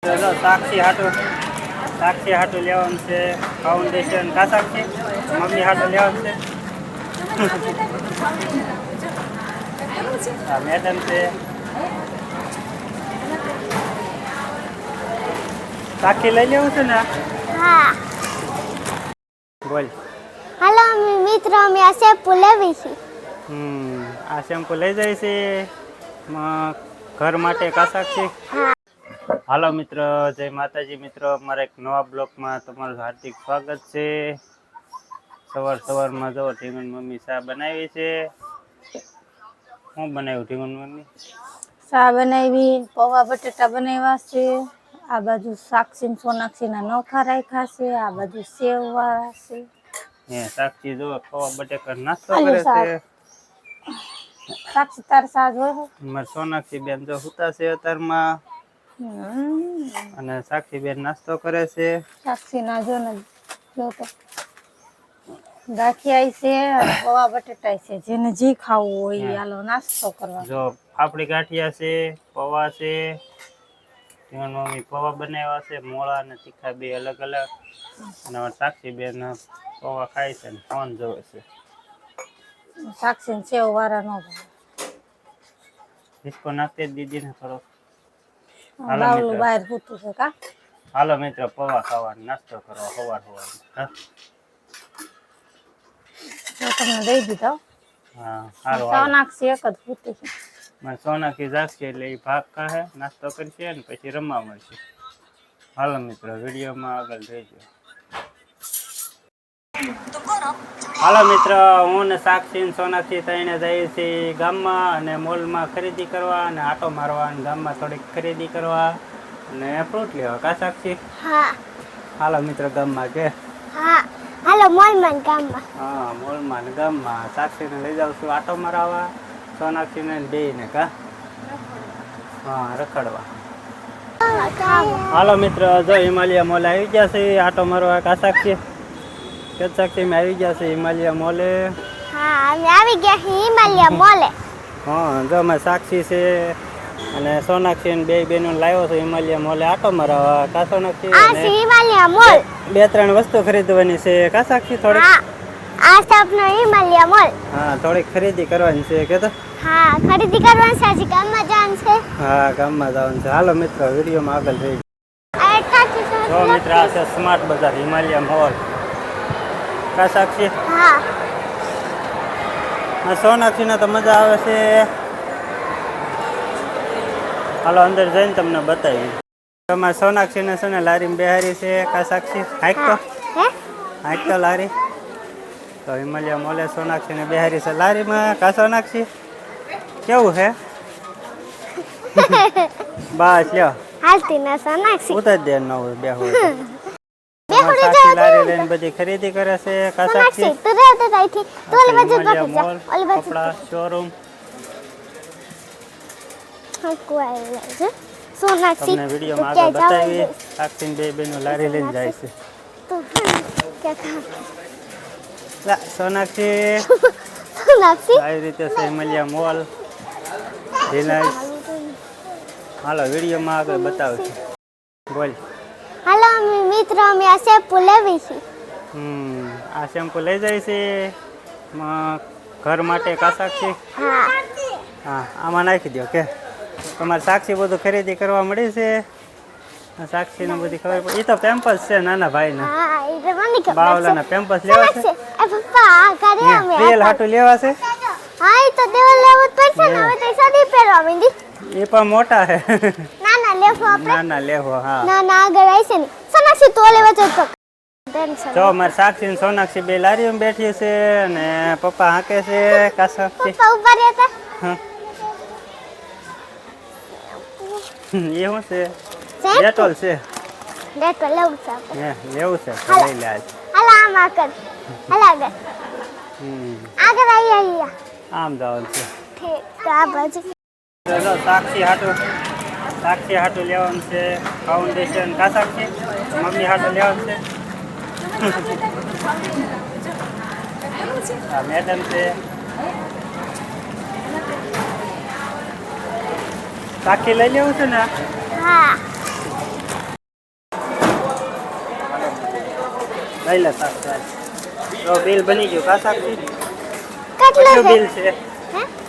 સાક્ષી હાટું લેવાનું છે ફાઉન્ડેશન. કા સાક્ષી મમ્મી હાટું લેવાનું છે. હા મેડમ છે. સાક્ષી લઈ લેવું છે ને. હા બોલ. હાલો મિત્રો, અમે આ શેમ્પુ લેવી છે. આ શેમ્પુ લઈ જાય છે ઘર માટે. કા સાક્ષી. હા હાલો મિત્ર, જય માતાજી મિત્રો. અમારા એક નવા બ્લોગમાં તમારું હાર્દિક સ્વાગત છે. સવારમાં જો ઢીંગણ મમ્મી ચા બનાવી છે. શું બનાવ્યું ઢીંગણ મમ્મી? ચા બનાવી, પૌવા બટેટા બનાવ્યા છે. આ બાજુ સાક્ષી સોનાક્ષીના નોખા રાખ્યા છે. આ બાજુ સેવ વાળા છે. હે સાક્ષી જો પૌવા બટેકા નાસ્તો કરે છે. સાક્ષી તાર સા જોયો? મારે સોનાક્ષી બેન જો હુતા છે અત્યારમાં. અને સાક્ષી બેન નાસ્તો કરે છે. સાક્ષી ના જો ગાંઠિયા છે અને પૌવા બટેટા છે. જેને જે ખાવું હોય એ હાલો નાસ્તો કરવા. જો ફાફડી ગાંઠિયા છે, પૌવા છે. મમ્મી પૌવા બનાવ્યા છે, મોળા અને તીખા બે અલગ અલગ. અને સાક્ષી બેન પૌવા ખાય છે ને ફોન જોવે છે. સાક્ષી ને સેવ વાળા નો ભાવે. ડિસ્કો નાખતી દીદી ને થોડો. બાવલું બહાર પૂતું છે કા. હાલો મિત્ર, પૌવા ખાવાનો નાસ્તો કરવા સવાર. તમને દઈ દીધા. હા સારું. સોનાક્ષી એક જ પૂતી છે. સોનાક્ષી જાગશે એટલે એ ભાગ ખાહે, નાસ્તો કરશે ને પછી રમવા મળશે. હાલો મિત્રો, વિડીયોમાં આગળ રહેજો. હાલો મિત્ર, હું ને સાક્ષી ને સોનાક્ષી થઈને જઈએ છીએ ગામમાં અને મોલમાં ખરીદી કરવા અને આટો મારવા અને ગામમાં થોડીક ખરીદી કરવા અને ફ્રૂટ લેવા. કા સાક્ષી? હા હાલો મિત્ર ગામમાં કે. હા હાલો મોલમાં ગામમાં. હા મોલમાં ને ગામમાં. સાક્ષીને લઈ જાઉં છું આટો મારવા, સોનાક્ષીને બેયને. કા હા રખડવા. હાલો મિત્ર, જો હિમાલયા મોલ આવી ગયા છે આટો મારવા. કા સાક્ષી? કે સાક્ષી મેં આવી ગયા છે હિમાલયા મોલે. હા અમે આવી ગયા છીએ હિમાલયા મોલે. હા જો અમે સાક્ષી છે અને સોનાક્ષી ને બે બેનો લાવ્યો છે હિમાલયા મોલે આટો મારવા. કા સોનાક્ષી? આ છે હિમાલયા મોલ. 2-3 વસ્તુ ખરીદવાની છે. કા સાક્ષી? થોડીક. હા આ સપનો હિમાલયા મોલ. હા થોડીક ખરીદી કરવાની છે કે તો. હા ખરીદી કરવાની છે, હજી ગામમાં જવાનું છે. હા ગામમાં જવાનું છે. હાલો મિત્ર, વિડીયોમાં આગળ રહી. જો મિત્ર, આ છે સ્માર્ટ બજાર હિમાલયા મોલ. કા સાક્ષી? હા સોનાક્ષીને તો મજા આવે છે. હાલો અંદર જઈને તમને બતાવી. તમારે સોનાક્ષીને છે ને લારીમાં બેહારી છે. કા સાક્ષી? હાઈક તો લારી. તો હિમાલયા મોલે સોનાક્ષીને બેહારી છે લારીમાં. કા સોનાક્ષી? કેવું છે? બસ લ્યો હાલતી ના સોનાક્ષી. ઉતાર દે ન હોય બેહું. સાક્ષી લારી લઈને બધી ખરીદી કરે છે. કા સાક્ષી? સોનાક્ષી તું રહેતો ત્યાંથી તું ઓલી બાજુ હિમાલયા ભાગી જા. મોલ, ઓલી બાજુ કપડા શોરૂમ. સોનાક્ષી તમને વિડીયોમાં આગળ બતાવી. સાક્ષી બે બેનો લારી લઈને જાય છે. સોનાક્ષી સોનાક્ષી આવી રીતે છે હિમાલયા મોલ રિલાયન્સ. હાલો વિડીયોમાં આગળ બતાવશે. બોલ. હાલો મિત્રો, અમે આ શેમ્પુ લેવી છે. આ શેમ્પુ લઈ જાય છે ઘર માટે. કા સાક્ષી? હા હા આમાં નાખી દો કે. તમારે સાક્ષી બધું ખરીદી કરવા મળી છે. સાક્ષીને બધી ખબર પડે. એ તો પેમ્પસ છે નાના ભાઈને. હા એ તો મને ખબર છે. બાવલાના પેમ્પસ લેવા છે. એ પપ્પા આ કરે અમે. તેલ હાટું લેવા છે. હા એ તો દેવા લેવું જ પડશે ને. હવે તો સદી પહેરવા માંડી. એ પણ મોટા છે. ના લેવો આપણે. ના લેવો. હા ના આગળ આવી છે ને. સોનાક્ષી તો લેવા જતો ટેન્શન. જો મારે સાક્ષી ને સોનાક્ષી બે લારીમાં બેઠી છે અને પપ્પા હાંકે છે. કા સાક્ષી? પપ્પા ઉભા રહ્યા હતા. હા એ શું છે? શેમ્પુ? ડેટોલ છે. લેતો લેવું છે આપણે. લેવું છે તો લઈ લે આજ. હાલ આમ આગળ. હાલ આગળ. આગળ આવી. આમ જવાનું છે. ઠીક તો આ બાજુ. સાક્ષી હાટું લેવાનું છે ફાઉન્ડેશન. કા સાક્ષી? મમ્મી હાટું લેવાનું છે. હા મેડમ છે. સાક્ષી લઈ લેવું છે ને. હા લઈ લે શાક તો બિલ બની ગયું કા સાક્ષી કેટલું કેટલું છે બિલ છે હે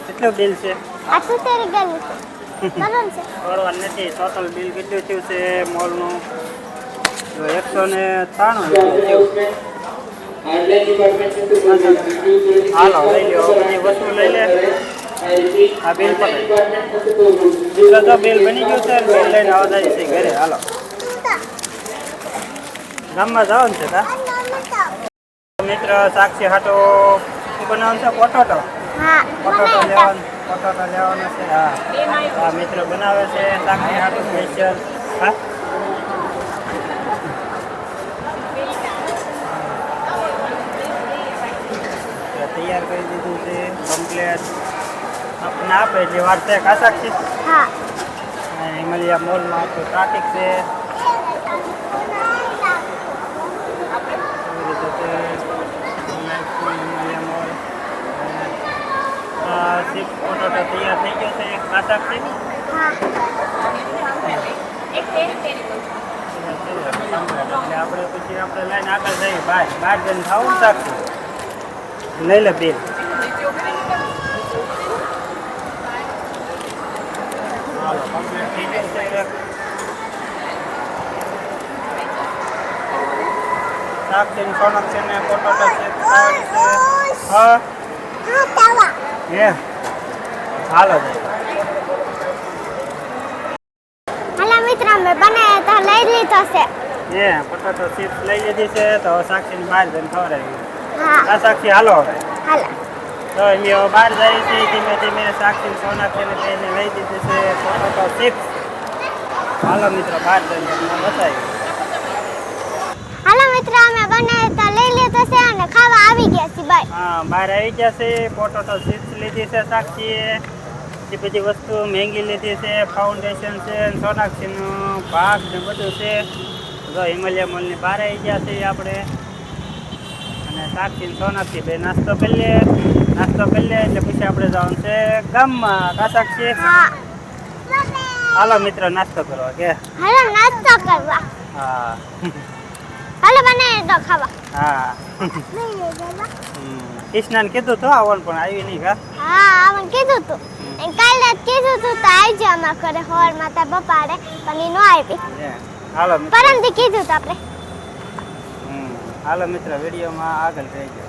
કેટલું બિલ છે આ તો તેરી ગલી છે બરોબર છે થોડું નથી ટોટલ બિલ કેટલું થયું છે મોલનું તો 193 હાલો લઈ લ્યો બધી વસ્તુ લઈ લે આ બિલ પકડ તો બિલ બની ગયું છે બિલ લઈને આવતા છે ઘરે હાલો ગામમાં જવાનું છે કા મિત્ર સાક્ષી હાટો શું બનાવવાનું છે પોટાટો હા પોટાટો લેવાનો છે હા મિત્ર બનાવે છે સાક્ષી હાટો સ્પેશિયલ હા તૈયાર કરી દીધું છે કમ્પ્લેટ આપણે આપે એટલી વાર છે કા સાક્ષી હા હિમાલયા મોલમાં તો ટ્રાફિક છે હિમાલયા મોલ સીપ પોટાટો તૈયાર થઈ ગયો છે કા સાક્ષી હા એટલે આપણે પછી આપણે લઈને આગળ જઈએ બહાર જઈને ખાવું સાક્ષી લઈ લે બિલ હાલો કમ્પ્લીટ થઈ ગયું છે શાક છે સોનક છે ને પોટાટો છે હા હા તાવા હે હાલો હાલા મિત્ર મેં બનાવ્યા તો લઈ લીધો છે હે પોટાટો ચિપ્સ લઈ લીધી છે તો સાક્ષીને બહાર જઈને ખવડાવી હા આ સાક્ષી હાલો હવે હાલા તો એમ બહાર જાય છે ધીમે ધીમે સાક્ષી સોનાક્ષીને લઈને લઈ દીધી છે પોટાટો ચિપ્સ હાલો મિત્રો બહાર જઈને તમને બતાવી હાલા મિત્ર અમે બનાવ્યા તો લઈ લીધો છે અને ખાવા આવી ગયા છે બાય હા બહાર આવી ગયા છે પોટાટો ચિપ્સ લીધી છે સાક્ષીએ એ બધી વસ્તુ મહેંગી લીધી છે ફાઉન્ડેશન છે સોનાક્ષીનું ભાગ ને બધું છે તો હિમાલયા મોલની બહાર આવી ગયા છે આપણે અને સાક્ષી ને સોનાક્ષી બે નાસ્તો કરી લે એટલે પછી આપણે જવાનું છે ગામમાં કા સાક્ષી હા હાલો મિત્ર નાસ્તો કરવા કે હાલો નાસ્તો કરવા હા હાલો બનાવી તો ખાવા હા કૃષ્ણાને કીધું તો આવવાનું પણ આવી નહીં કા હા આવન કીધું તું કાલે જ કીધું તું તો આવજે અમારા ઘરે હોરમાં તાર બપાડે પણ ઈ ન આવી હાલો મિત્ર પરમથી કીધું તો આપણે હાલો મિત્ર વિડીયોમાં આગળ રહેજો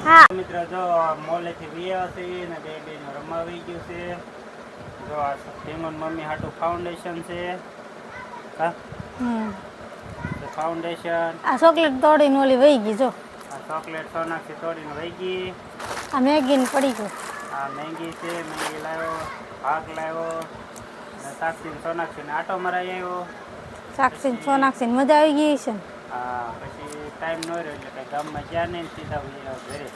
હા મિત્ર જો મોલેથી વિયા છે ને બેનું રમાવી ગયું છે જો આ હેમન મમ્મી હાટું ફાઉન્ડેશન છે હા ફાઉન્ડેશન આ ચોકલેટ તોડીને ઓલી વહી ગઈ જો આ ચોકલેટ સોનાક્ષી તોડીને વહી ગઈ આ મેગીને પડી ગયું આ મહેંગી છે મહેંગી લાવ્યો ભાગ લાવ્યો ને સાક્ષી સોનાક્ષીને આટો મરાઈ આવ્યો સાક્ષી સોનાક્ષી મજા આવી ગઈ છે ને હા પછી ટાઈમ ન રહ્યો એટલે કંઈ ગામમાં ગયા નહીં ને સીધા વહી ઘરે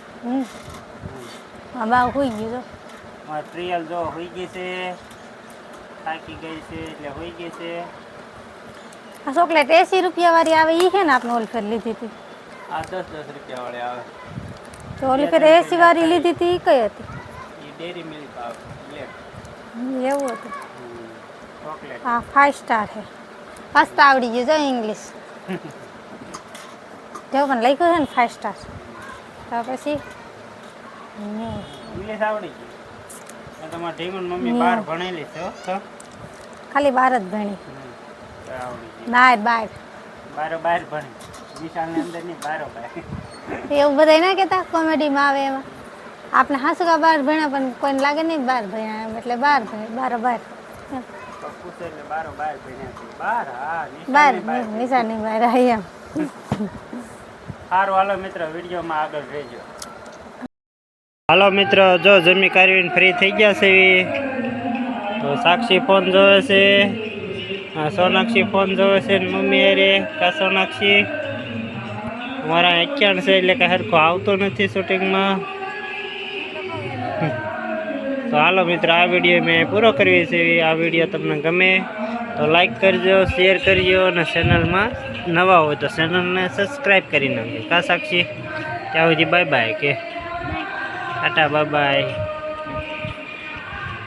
આ બાવ હોઈ ગયું જો મારે પ્રિયલ જો હોઈ ગઈ છે થાકી ગઈ છે એટલે હોઈ ગઈ છે આ ચોકલેટ 80 રૂપિયા વાળી આવે ઈ છે ને આપણે ઓલી ફેર લીધી હતી આ 10 રૂપિયા વાળી આવે તો ઓલી ફેર 80 વાળી લીધી હતી ઈ કઈ હતી એ ડેરી મિલ્ક આવે બ્લેક એવું હતું ચોકલેટ હા 5 સ્ટાર છે પાસ્તા આવડી ગયું જો ઇંગ્લિશ જો પણ લખ્યું છે ને 5 સ્ટાર તો પછી ઇંગ્લિશ આવડી ગઈ તમારા ઢીંગણ મમ્મી બહાર ભણેલી છે હો તો ખાલી 12 જ ભણી તો આવડી ગઈ બાર બાર ભણી વિશાલની અંદર નહીં બાર એવું બધા ના કહેતા કોમેડીમાં આવે એમાં આપણે હાસુકા 12 ભણ્યા પણ કોઈને લાગે નહીં 12 ભણ્યા એમ એટલે 12 ભણે 12 પૂછે એટલે બાર ભણ્યા છે બાર હા 12 નિશાની બહાર આવી એમ સારું હાલો મિત્ર વિડીયોમાં આગળ રહેજો હાલો મિત્ર જો જમી કાઢીને ફ્રી થઈ ગયા છે તો સાક્ષી ફોન જોવે છે સોનાક્ષી ફોન જોવે છે મમ્મી અરે કા સોનાક્ષી મારા અખ્યાણ છે એટલે કે હરખો આવતો નથી શૂટિંગમાં તો હાલો મિત્ર આ વિડીયો મેં પૂરો કરવી છે આ વિડીયો તમને ગમે તો લાઈક કરજો શેર કરજો અને ચેનલમાં નવા હોય તો ચેનલને સબસ્ક્રાઈબ કરી નાખજો કા સાક્ષી ત્યાં સુધી બાય બાય કે ટાટા બાય બાય